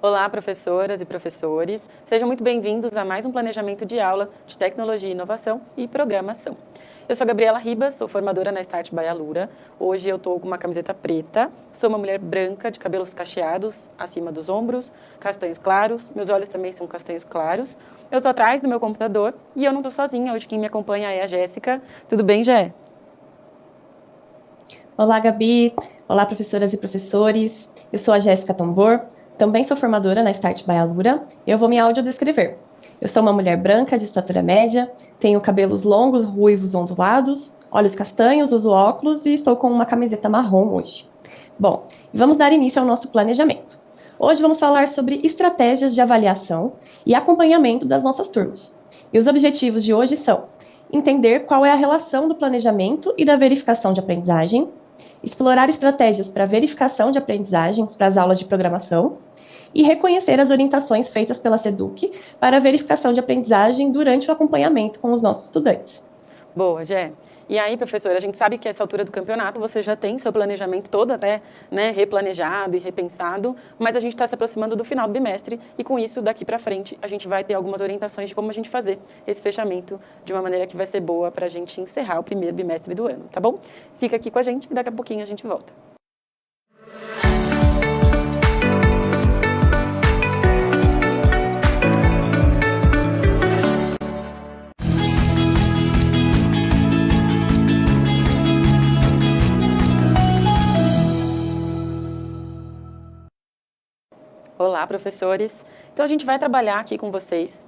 Olá, professoras e professores. Sejam muito bem-vindos a mais um planejamento de aula de tecnologia, inovação e programação. Eu sou a Gabriela Ribas, sou formadora na Start by Alura. Hoje eu estou com uma camiseta preta, sou uma mulher branca de cabelos cacheados acima dos ombros, castanhos claros, meus olhos também são castanhos claros. Eu estou atrás do meu computador e eu não estou sozinha, hoje quem me acompanha é a Jéssica. Tudo bem, Jé? Olá, Gabi. Olá, professoras e professores. Eu sou a Jéssica Tambor, também sou formadora na Start by Alura. Eu vou me audiodescrever. Eu sou uma mulher branca de estatura média, tenho cabelos longos, ruivos, ondulados, olhos castanhos, uso óculos e estou com uma camiseta marrom hoje. Bom, vamos dar início ao nosso planejamento. Hoje vamos falar sobre estratégias de avaliação e acompanhamento das nossas turmas. E os objetivos de hoje são entender qual é a relação do planejamento e da verificação de aprendizagem, explorar estratégias para verificação de aprendizagens para as aulas de programação e reconhecer as orientações feitas pela SEDUC para a verificação de aprendizagem durante o acompanhamento com os nossos estudantes. Boa, Jé. E aí, professora, a gente sabe que essa altura do campeonato você já tem seu planejamento todo até, né, replanejado e repensado, mas a gente está se aproximando do final do bimestre e com isso, daqui para frente, a gente vai ter algumas orientações de como a gente fazer esse fechamento de uma maneira que vai ser boa para a gente encerrar o primeiro bimestre do ano, tá bom? Fica aqui com a gente que daqui a pouquinho a gente volta. Olá, professores! Então, a gente vai trabalhar aqui com vocês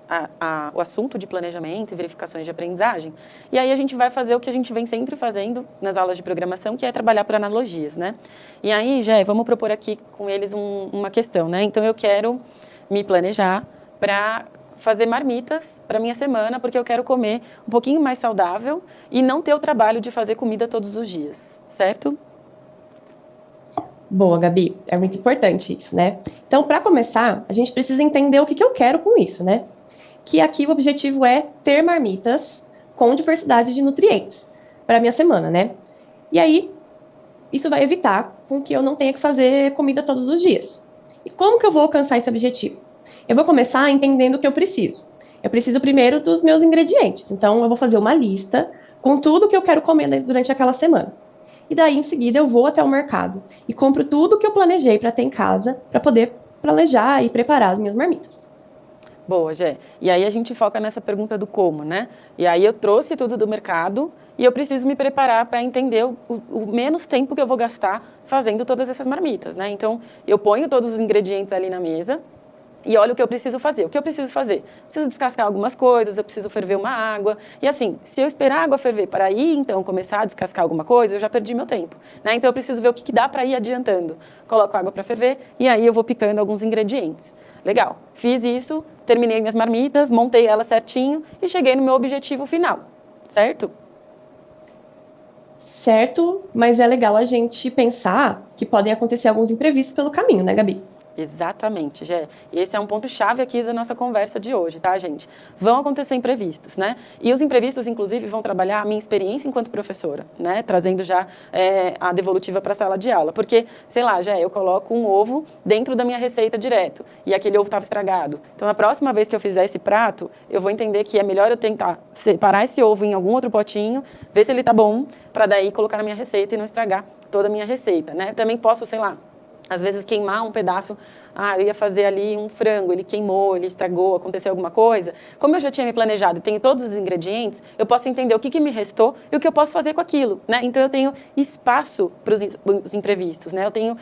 o assunto de planejamento e verificações de aprendizagem. E aí, a gente vai fazer o que a gente vem sempre fazendo nas aulas de programação, que é trabalhar por analogias, né? E aí, Jé, vamos propor aqui com eles uma questão, né? Então, eu quero me planejar para fazer marmitas para minha semana, porque eu quero comer um pouquinho mais saudável e não ter o trabalho de fazer comida todos os dias, certo? Boa, Gabi, é muito importante isso, né? Então, para começar, a gente precisa entender o que eu quero com isso, né? Que aqui o objetivo é ter marmitas com diversidade de nutrientes para a minha semana, né? E aí, isso vai evitar com que eu não tenha que fazer comida todos os dias. E como que eu vou alcançar esse objetivo? Eu vou começar entendendo o que eu preciso. Eu preciso primeiro dos meus ingredientes. Então, eu vou fazer uma lista com tudo que eu quero comer durante aquela semana. E daí, em seguida, eu vou até o mercado e compro tudo que eu planejei para ter em casa, para poder planejar e preparar as minhas marmitas. Boa, Jé. E aí a gente foca nessa pergunta do como, né? E aí eu trouxe tudo do mercado e eu preciso me preparar para entender o menos tempo que eu vou gastar fazendo todas essas marmitas, né? Então, eu ponho todos os ingredientes ali na mesa e olha o que eu preciso fazer. O que eu preciso fazer? Preciso descascar algumas coisas, eu preciso ferver uma água. E assim, se eu esperar a água ferver para ir, então, começar a descascar alguma coisa, eu já perdi meu tempo, né? Então, eu preciso ver o que dá para ir adiantando. Coloco água para ferver e aí eu vou picando alguns ingredientes. Legal, fiz isso, terminei minhas marmitas, montei elas certinho e cheguei no meu objetivo final, certo? Certo, mas é legal a gente pensar que podem acontecer alguns imprevistos pelo caminho, né, Gabi? Exatamente, Gé. Esse é um ponto-chave aqui da nossa conversa de hoje, tá, gente? Vão acontecer imprevistos, né? E os imprevistos, inclusive, vão trabalhar a minha experiência enquanto professora, né? Trazendo já a devolutiva para a sala de aula. Porque, sei lá, Gé, eu coloco um ovo dentro da minha receita direto e aquele ovo estava estragado. Então, a próxima vez que eu fizer esse prato, eu vou entender que é melhor eu tentar separar esse ovo em algum outro potinho, ver se ele tá bom, para daí colocar na minha receita e não estragar toda a minha receita, né? Também posso, sei lá, às vezes queimar um pedaço, eu ia fazer ali um frango, ele queimou, ele estragou, aconteceu alguma coisa. Como eu já tinha me planejado e tenho todos os ingredientes, eu posso entender o que me restou e o que eu posso fazer com aquilo, né? Então, eu tenho espaço para os imprevistos, né? Eu tenho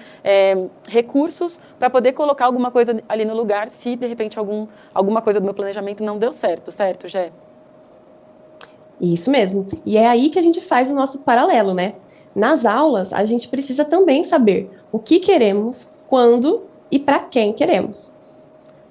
recursos para poder colocar alguma coisa ali no lugar se, de repente, alguma coisa do meu planejamento não deu certo, certo, Jé? Isso mesmo. E é aí que a gente faz o nosso paralelo, né? Nas aulas, a gente precisa também saber o que queremos, quando e para quem queremos.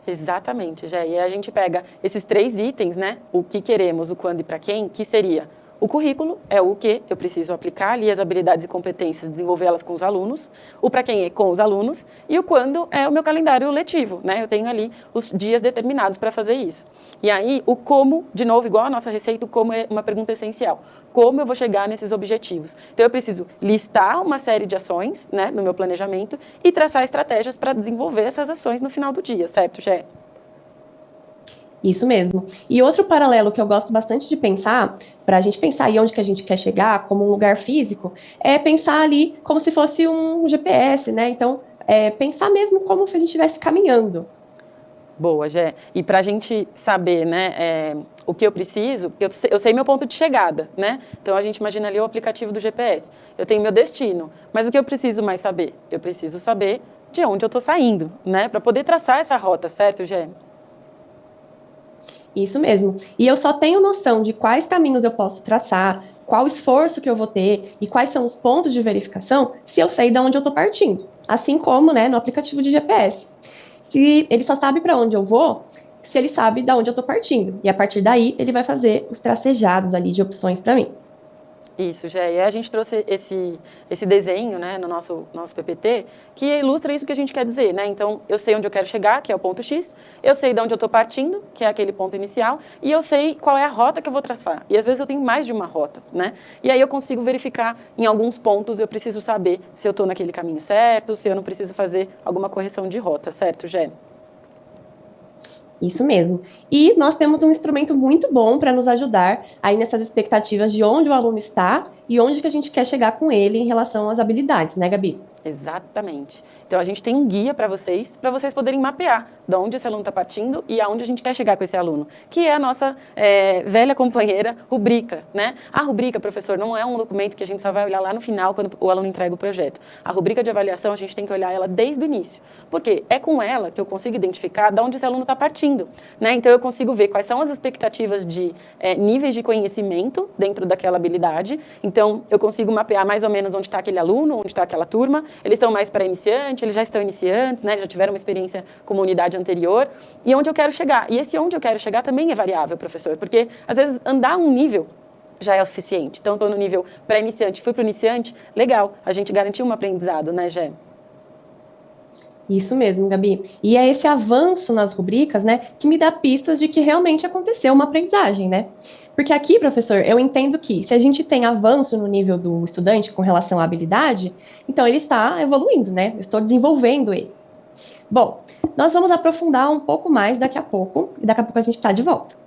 Exatamente, Jé. E a gente pega esses 3 itens, né? O que queremos, o quando e para quem, que seria O currículo é o que eu preciso aplicar ali as habilidades e competências, desenvolvê-las com os alunos, o para quem é com os alunos, e o quando é o meu calendário letivo, né? Eu tenho ali os dias determinados para fazer isso. E aí, o como, de novo, igual a nossa receita, o como é uma pergunta essencial. Como eu vou chegar nesses objetivos? Então, eu preciso listar uma série de ações, né, no meu planejamento e traçar estratégias para desenvolver essas ações no final do dia, certo, Gé? Isso mesmo. E outro paralelo que eu gosto bastante de pensar, para a gente pensar em onde que a gente quer chegar, como um lugar físico, é pensar ali como se fosse um GPS, né? Então, pensar mesmo como se a gente estivesse caminhando. Boa, Gé. E para a gente saber, né, o que eu preciso, eu sei meu ponto de chegada, né? Então, a gente imagina ali o aplicativo do GPS. Eu tenho meu destino, mas o que eu preciso mais saber? Eu preciso saber de onde eu estou saindo, né? Para poder traçar essa rota, certo, Gé? Isso mesmo. E eu só tenho noção de quais caminhos eu posso traçar, qual esforço que eu vou ter e quais são os pontos de verificação se eu sei de onde eu estou partindo. Assim como, né, no aplicativo de GPS. Se ele só sabe para onde eu vou, se ele sabe de onde eu estou partindo. E a partir daí, ele vai fazer os tracejados ali de opções para mim. Isso, Gé. E aí a gente trouxe esse desenho, né, no nosso PPT, que ilustra isso que a gente quer dizer, né? Então, eu sei onde eu quero chegar, que é o ponto X, eu sei de onde eu estou partindo, que é aquele ponto inicial, e eu sei qual é a rota que eu vou traçar. E às vezes eu tenho mais de uma rota, né? E aí eu consigo verificar em alguns pontos, eu preciso saber se eu estou naquele caminho certo, se eu não preciso fazer alguma correção de rota, certo, Gé? Isso mesmo. E nós temos um instrumento muito bom para nos ajudar aí nessas expectativas de onde o aluno está e onde que a gente quer chegar com ele em relação às habilidades, né, Gabi? Exatamente. Então, a gente tem um guia para vocês poderem mapear de onde esse aluno está partindo e aonde a gente quer chegar com esse aluno, que é a nossa velha companheira rubrica, né? A rubrica, professor, não é um documento que a gente só vai olhar lá no final, quando o aluno entrega o projeto. A rubrica de avaliação, a gente tem que olhar ela desde o início, porque é com ela que eu consigo identificar de onde esse aluno está partindo, né? Então, eu consigo ver quais são as expectativas de níveis de conhecimento dentro daquela habilidade. Então, eu consigo mapear mais ou menos onde está aquele aluno, onde está aquela turma. Eles estão mais para iniciante, eles já estão iniciantes, né? Já tiveram uma experiência com uma unidade anterior. E onde eu quero chegar. E esse onde eu quero chegar também é variável, professor, porque às vezes andar um nível já é o suficiente. Então, estou no nível pré-iniciante, fui para o iniciante, legal, a gente garantiu um aprendizado, né, Gé? Isso mesmo, Gabi. E é esse avanço nas rubricas, né, que me dá pistas de que realmente aconteceu uma aprendizagem, né? Porque aqui, professor, eu entendo que se a gente tem avanço no nível do estudante com relação à habilidade, então ele está evoluindo, né? Eu estou desenvolvendo ele. Bom, nós vamos aprofundar um pouco mais daqui a pouco, e daqui a pouco a gente está de volta.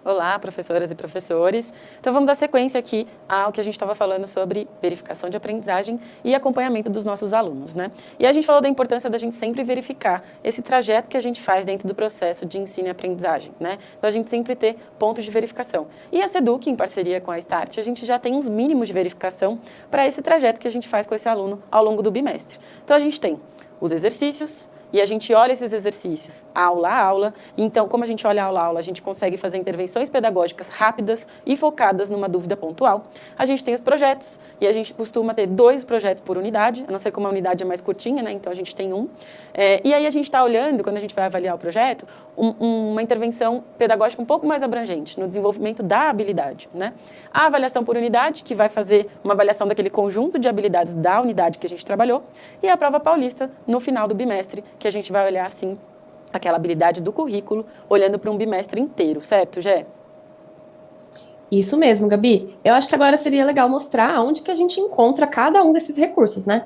Olá, professoras e professores. Então, vamos dar sequência aqui ao que a gente estava falando sobre verificação de aprendizagem e acompanhamento dos nossos alunos, né? E a gente falou da importância da gente sempre verificar esse trajeto que a gente faz dentro do processo de ensino e aprendizagem, né? Então, a gente sempre ter pontos de verificação. E a Seduc, em parceria com a Start, a gente já tem uns mínimos de verificação para esse trajeto que a gente faz com esse aluno ao longo do bimestre. Então, a gente tem os exercícios, e a gente olha esses exercícios aula a aula. Então, como a gente olha aula a aula, a gente consegue fazer intervenções pedagógicas rápidas e focadas numa dúvida pontual. A gente tem os projetos, e a gente costuma ter 2 projetos por unidade, a não ser como a unidade é mais curtinha, né? Então a gente tem um. E aí a gente está olhando, quando a gente vai avaliar o projeto, uma intervenção pedagógica um pouco mais abrangente, no desenvolvimento da habilidade, né? A avaliação por unidade, que vai fazer uma avaliação daquele conjunto de habilidades da unidade que a gente trabalhou, e a prova paulista, no final do bimestre, que a gente vai olhar, assim, aquela habilidade do currículo, olhando para um bimestre inteiro, certo, Gé? Isso mesmo, Gabi. Eu acho que agora seria legal mostrar onde que a gente encontra cada um desses recursos, né?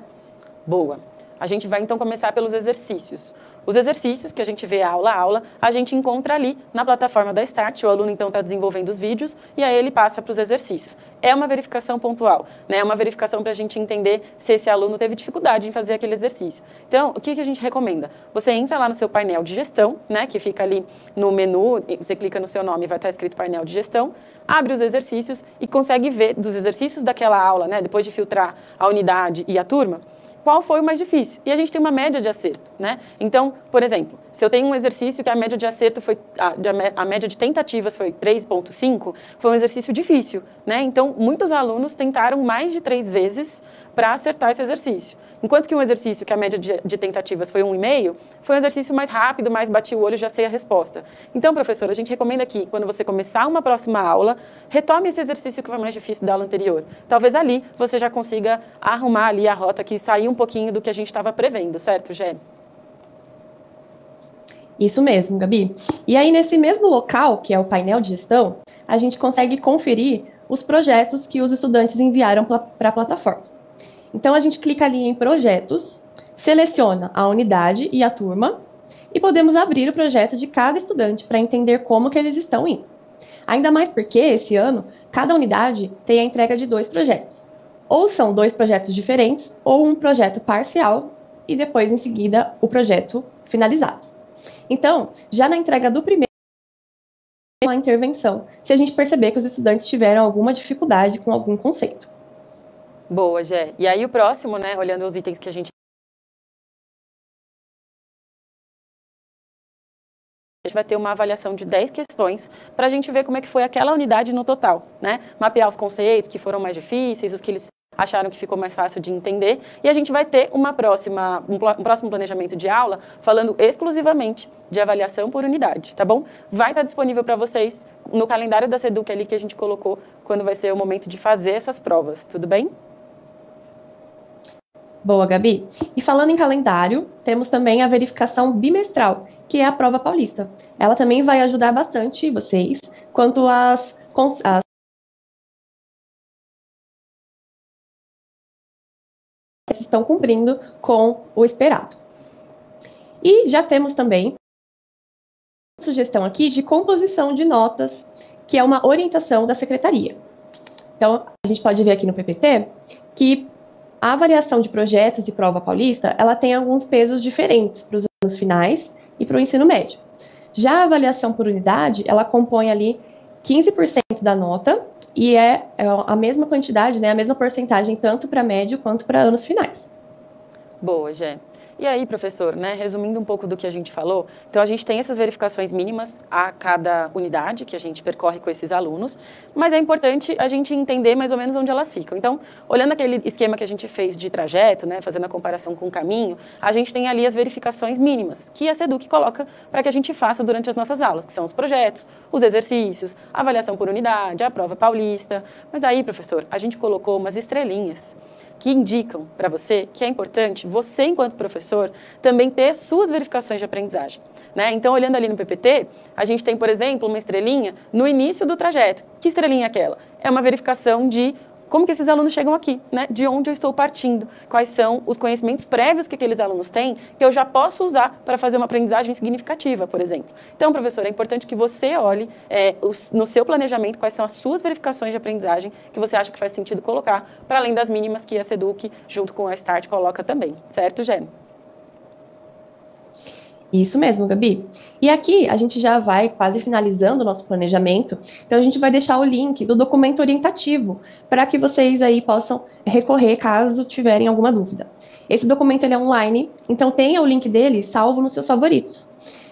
Boa. A gente vai, então, começar pelos exercícios. Os exercícios que a gente vê aula a aula, a gente encontra ali na plataforma da Start. O aluno, então, está desenvolvendo os vídeos e aí ele passa para os exercícios. É uma verificação pontual, né? É uma verificação para a gente entender se esse aluno teve dificuldade em fazer aquele exercício. Então, o que a gente recomenda? Você entra lá no seu painel de gestão, né? Que fica ali no menu, você clica no seu nome e vai estar escrito painel de gestão, abre os exercícios e consegue ver dos exercícios daquela aula, né? Depois de filtrar a unidade e a turma, qual foi o mais difícil. E a gente tem uma média de acerto, né? Então, por exemplo, Se eu tenho um exercício que a média de acerto foi, a média de tentativas foi 3,5, foi um exercício difícil, né? Então, muitos alunos tentaram mais de 3 vezes para acertar esse exercício. Enquanto que um exercício que a média de tentativas foi 1,5, foi um exercício mais rápido, mais bati o olho e já sei a resposta. Então, professor, a gente recomenda que, quando você começar uma próxima aula, retome esse exercício que foi mais difícil da aula anterior. Talvez ali você já consiga arrumar ali a rota que sair um pouquinho do que a gente estava prevendo, certo, Gé? Isso mesmo, Gabi. E aí, nesse mesmo local, que é o painel de gestão, a gente consegue conferir os projetos que os estudantes enviaram para a plataforma. Então, a gente clica ali em projetos, seleciona a unidade e a turma, e podemos abrir o projeto de cada estudante para entender como que eles estão indo. Ainda mais porque, esse ano, cada unidade tem a entrega de 2 projetos. Ou são 2 projetos diferentes, ou um projeto parcial, e depois, em seguida, o projeto finalizado. Então, já na entrega do primeiro, uma intervenção, se a gente perceber que os estudantes tiveram alguma dificuldade com algum conceito. Boa, Gé. E aí o próximo, né, olhando os itens que a gente vai ter uma avaliação de 10 questões para a gente ver como é que foi aquela unidade no total, né? Mapear os conceitos que foram mais difíceis, os que eles acharam que ficou mais fácil de entender, e a gente vai ter um próximo planejamento de aula falando exclusivamente de avaliação por unidade, tá bom? Vai estar disponível para vocês no calendário da Seduc ali que a gente colocou quando vai ser o momento de fazer essas provas, tudo bem? Boa, Gabi. E falando em calendário, temos também a verificação bimestral, que é a prova paulista. Ela também vai ajudar bastante vocês quanto às estão cumprindo com o esperado. E já temos também sugestão aqui de composição de notas, que é uma orientação da secretaria. Então, a gente pode ver aqui no PPT que a avaliação de projetos e prova paulista, ela tem alguns pesos diferentes para os anos finais e para o ensino médio. Já a avaliação por unidade, ela compõe ali 15% da nota e é a mesma quantidade, né, a mesma porcentagem tanto para médio quanto para anos finais. Boa, Gé. E aí, professor, né, resumindo um pouco do que a gente falou, então a gente tem essas verificações mínimas a cada unidade que a gente percorre com esses alunos, mas é importante a gente entender mais ou menos onde elas ficam. Então, olhando aquele esquema que a gente fez de trajeto, né, fazendo a comparação com o caminho, a gente tem ali as verificações mínimas, que a Seduc coloca para que a gente faça durante as nossas aulas, que são os projetos, os exercícios, a avaliação por unidade, a prova paulista. Mas aí, professor, a gente colocou umas estrelinhas que indicam para você que é importante você, enquanto professor, também ter suas verificações de aprendizagem, né? Então, olhando ali no PPT, a gente tem, por exemplo, uma estrelinha no início do trajeto. Que estrelinha é aquela? É uma verificação de como que esses alunos chegam aqui, né? De onde eu estou partindo, quais são os conhecimentos prévios que aqueles alunos têm, que eu já posso usar para fazer uma aprendizagem significativa, por exemplo. Então, professor, é importante que você olhe no seu planejamento quais são as suas verificações de aprendizagem que você acha que faz sentido colocar, para além das mínimas que a Seduc, junto com a Start, coloca também. Certo, Gê? Isso mesmo, Gabi. E aqui a gente já vai quase finalizando o nosso planejamento, então a gente vai deixar o link do documento orientativo para que vocês aí possam recorrer caso tiverem alguma dúvida. Esse documento ele é online, então tenha o link dele salvo nos seus favoritos.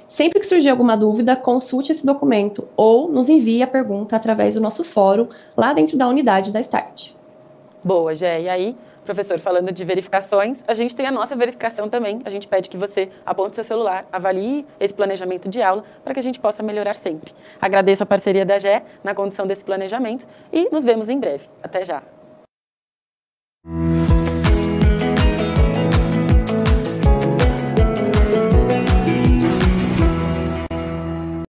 Sempre que surgir alguma dúvida, consulte esse documento ou nos envie a pergunta através do nosso fórum lá dentro da unidade da Start. Boa, Gé. E aí, professor, falando de verificações, a gente tem a nossa verificação também. A gente pede que você aponte seu celular, avalie esse planejamento de aula para que a gente possa melhorar sempre. Agradeço a parceria da Gé na condução desse planejamento e nos vemos em breve. Até já!